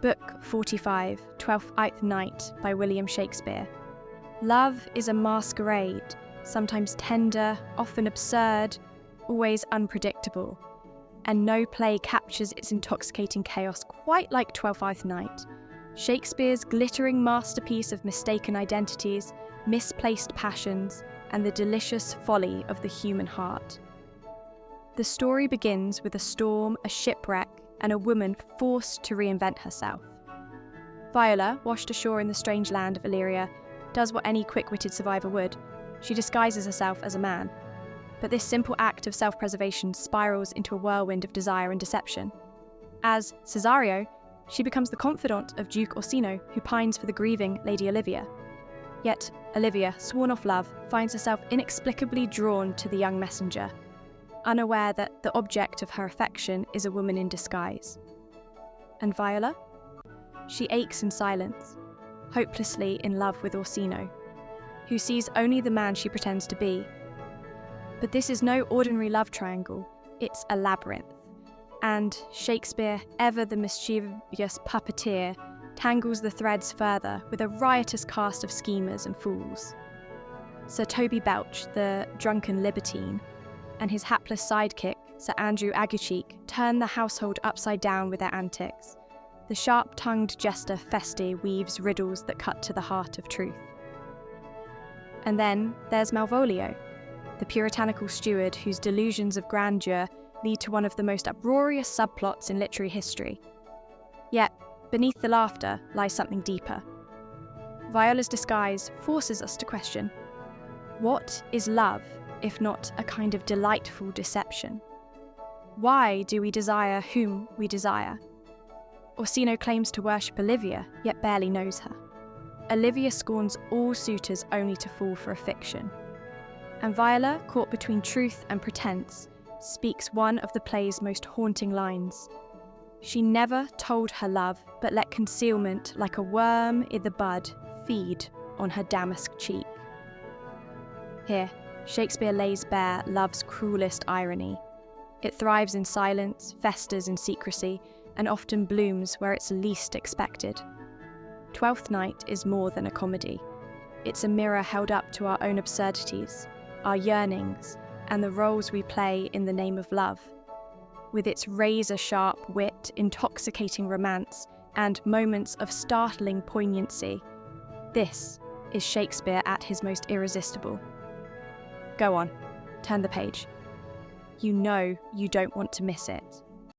Book 45, Twelfth Night by William Shakespeare. Love is a masquerade, sometimes tender, often absurd, always unpredictable. And no play captures its intoxicating chaos quite like Twelfth Night, Shakespeare's glittering masterpiece of mistaken identities, misplaced passions, and the delicious folly of the human heart. The story begins with a storm, a shipwreck, and a woman forced to reinvent herself. Viola, washed ashore in the strange land of Illyria, does what any quick-witted survivor would. She disguises herself as a man. But this simple act of self-preservation spirals into a whirlwind of desire and deception. As Cesario, she becomes the confidant of Duke Orsino, who pines for the grieving Lady Olivia. Yet Olivia, sworn off love, finds herself inexplicably drawn to the young messenger, unaware that the object of her affection is a woman in disguise. And Viola? She aches in silence, hopelessly in love with Orsino, who sees only the man she pretends to be. But this is no ordinary love triangle, it's a labyrinth. And Shakespeare, ever the mischievous puppeteer, tangles the threads further with a riotous cast of schemers and fools. Sir Toby Belch, the drunken libertine, and his hapless sidekick, Sir Andrew Aguecheek, turn the household upside down with their antics. The sharp-tongued jester Festive weaves riddles that cut to the heart of truth. And then there's Malvolio, the puritanical steward whose delusions of grandeur lead to one of the most uproarious subplots in literary history. Yet, beneath the laughter lies something deeper. Viola's disguise forces us to question, what is love if not a kind of delightful deception? Why do we desire whom we desire? Orsino claims to worship Olivia, yet barely knows her. Olivia scorns all suitors only to fall for a fiction. And Viola, caught between truth and pretense, speaks one of the play's most haunting lines. She never told her love, but let concealment, like a worm i' the bud, feed on her damask cheek. Here, Shakespeare lays bare love's cruelest irony. It thrives in silence, festers in secrecy, and often blooms where it's least expected. Twelfth Night is more than a comedy. It's a mirror held up to our own absurdities, our yearnings, and the roles we play in the name of love. With its razor-sharp wit, intoxicating romance, and moments of startling poignancy, this is Shakespeare at his most irresistible. Go on, turn the page. You know you don't want to miss it.